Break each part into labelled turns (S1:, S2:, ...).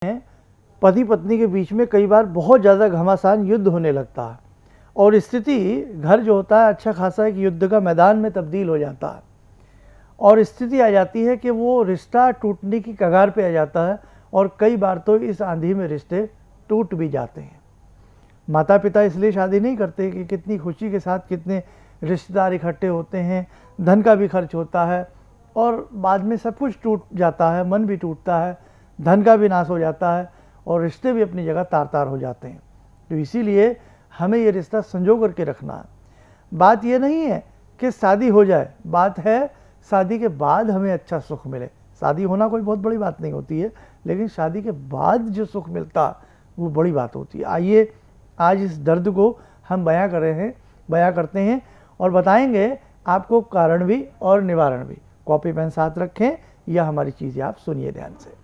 S1: हैं पति पत्नी के बीच में कई बार बहुत ज़्यादा घमासान युद्ध होने लगता है और स्थिति घर जो होता है अच्छा खासा एक युद्ध का मैदान में तब्दील हो जाता है और स्थिति आ जाती है कि वो रिश्ता टूटने की कगार पे आ जाता है और कई बार तो इस आंधी में रिश्ते टूट भी जाते हैं। माता पिता इसलिए शादी नहीं करते कि कितनी खुशी के साथ कितने रिश्तेदार इकट्ठे होते हैं, धन का भी खर्च होता है और बाद में सब कुछ टूट जाता है, मन भी टूटता है, धन का भी नाश हो जाता है और रिश्ते भी अपनी जगह तार तार हो जाते हैं। तो इसीलिए हमें ये रिश्ता संजो करके रखना है। बात ये नहीं है कि शादी हो जाए, बात है शादी के बाद हमें अच्छा सुख मिले। शादी होना कोई बहुत बड़ी बात नहीं होती है, लेकिन शादी के बाद जो सुख मिलता वो बड़ी बात होती है। आइए आज इस दर्द को हम बयां करते हैं और बताएंगे आपको कारण भी और निवारण भी। कॉपी पेन साथ रखें या हमारी चीज़ें आप सुनिए ध्यान से।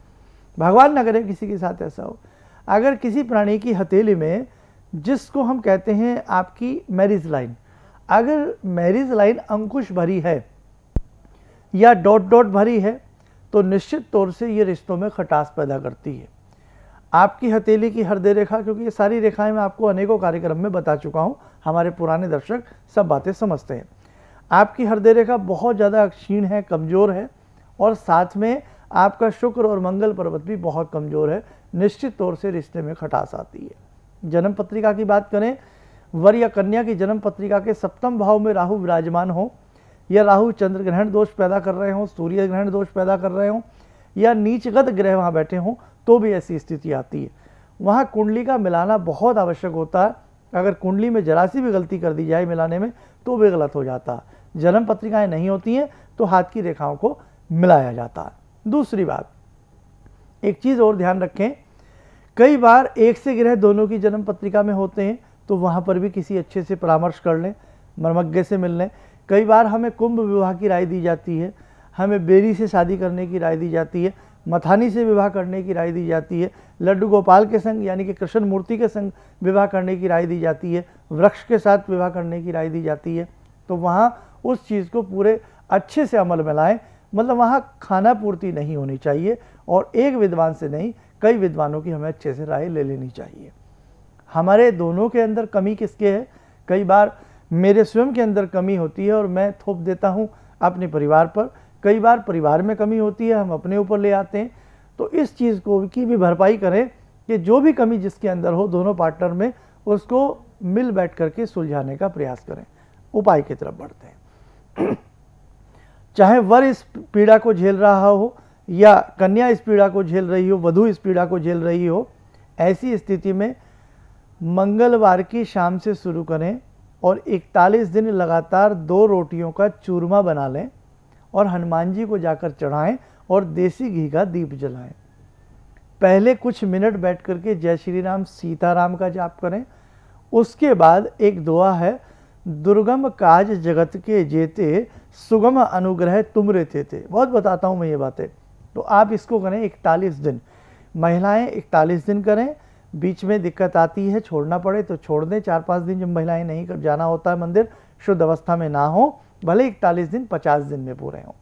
S1: भगवान न करे किसी के साथ ऐसा हो। अगर किसी प्राणी की हथेली में, जिसको हम कहते हैं आपकी मैरिज लाइन, अगर मैरिज लाइन अंकुश भरी है या डॉट डॉट भरी है तो निश्चित तौर से ये रिश्तों में खटास पैदा करती है। आपकी हथेली की हृदय रेखा, क्योंकि ये सारी रेखाएं मैं आपको अनेकों कार्यक्रम में बता चुका हूँ, हमारे पुराने दर्शक सब बातें समझते हैं। आपकी हृदय रेखा बहुत ज़्यादा क्षीण है, कमज़ोर है और साथ में आपका शुक्र और मंगल पर्वत भी बहुत कमज़ोर है, निश्चित तौर से रिश्ते में खटास आती है। जन्म पत्रिका की बात करें, वर या कन्या की जन्म पत्रिका के सप्तम भाव में राहु विराजमान हो या राहु चंद्र ग्रहण दोष पैदा कर रहे हों, सूर्य ग्रहण दोष पैदा कर रहे हों या नीचगत ग्रह वहाँ बैठे हों, तो भी ऐसी स्थिति आती है। वहाँ कुंडली का मिलाना बहुत आवश्यक होता है। अगर कुंडली में जरा सी भी गलती कर दी जाए मिलाने में तो भी गलत हो जाता है। जन्म पत्रिकाएं नहीं होती हैं तो हाथ की रेखाओं को मिलाया जाता है। दूसरी बात, एक चीज़ और ध्यान रखें, कई बार एक से ग्रह दोनों की जन्म पत्रिका में होते हैं तो वहाँ पर भी किसी अच्छे से परामर्श कर लें, मर्मज्ञ से मिल लें। कई बार हमें कुंभ विवाह की राय दी जाती है, हमें बेरी से शादी करने की राय दी जाती है, मथानी से विवाह करने की राय दी जाती है, लड्डू गोपाल के संग यानी कि कृष्ण मूर्ति के संग विवाह करने की राय दी जाती है, वृक्ष के साथ विवाह करने की राय दी जाती है। तो वहाँ उस चीज़ को पूरे अच्छे से अमल में लाएं, मतलब वहाँ खाना पूर्ति नहीं होनी चाहिए और एक विद्वान से नहीं, कई विद्वानों की हमें अच्छे से राय ले लेनी चाहिए। हमारे दोनों के अंदर कमी किसके है? कई बार मेरे स्वयं के अंदर कमी होती है और मैं थोप देता हूँ अपने परिवार पर, कई बार परिवार में कमी होती है हम अपने ऊपर ले आते हैं। तो इस चीज़ को की भी भरपाई करें कि जो भी कमी जिसके अंदर हो दोनों पार्टनर में, उसको मिल बैठ करके सुलझाने का प्रयास करें। उपाय की तरफ बढ़ते हैं। चाहे वर इस पीड़ा को झेल रहा हो या कन्या इस पीड़ा को झेल रही हो, वधू इस पीड़ा को झेल रही हो, ऐसी स्थिति में मंगलवार की शाम से शुरू करें और 41 दिन लगातार 2 रोटियों का चूरमा बना लें और हनुमान जी को जाकर चढ़ाएं और देसी घी का दीप जलाएं। पहले कुछ मिनट बैठ करके जय श्री राम सीताराम का जाप करें। उसके बाद एक दुआ है, दुर्गम काज जगत के जेते, सुगम अनुग्रह तुमरे तेते। बहुत बताता हूँ मैं ये बातें, तो आप इसको करें 41 दिन। महिलाएं 41 दिन करें, बीच में दिक्कत आती है छोड़ना पड़े तो छोड़ दें। 4-5 दिन जब महिलाएं नहीं जाना होता है मंदिर, शुद्ध अवस्था में ना हो, भले 41 दिन 50 दिन में पूरे हों।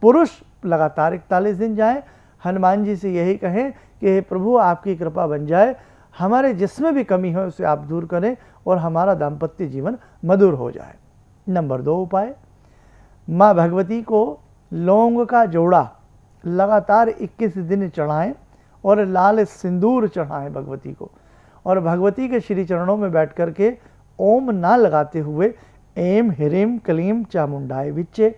S1: पुरुष लगातार 41 दिन जाएं, हनुमान जी से यही कहें कि हे प्रभु आपकी कृपा बन जाए, हमारे जिसमें भी कमी है उसे आप दूर करें और हमारा दाम्पत्य जीवन मधुर हो जाए। नंबर 2 उपाय, माँ भगवती को लौंग का जोड़ा लगातार 21 दिन चढ़ाएं और लाल सिंदूर चढ़ाएं भगवती को, और भगवती के श्री चरणों में बैठ करके ओम ना लगाते हुए एम ह्रीम क्लीम चामुंडाय विच्चे,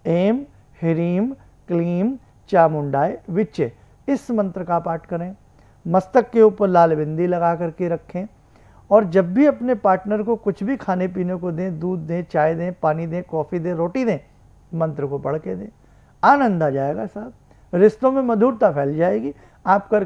S1: एम ह्रीम क्लीम चामुंडाय विच्चे, इस मंत्र का पाठ करें। मस्तक के ऊपर लाल बिंदी लगा करके रखें और जब भी अपने पार्टनर को कुछ भी खाने पीने को दें, दूध दें, चाय दें, पानी दें, कॉफ़ी दें, रोटी दें, मंत्र को पढ़ के दें। आनंद आ जाएगा साहब, रिश्तों में मधुरता फैल जाएगी। आप कर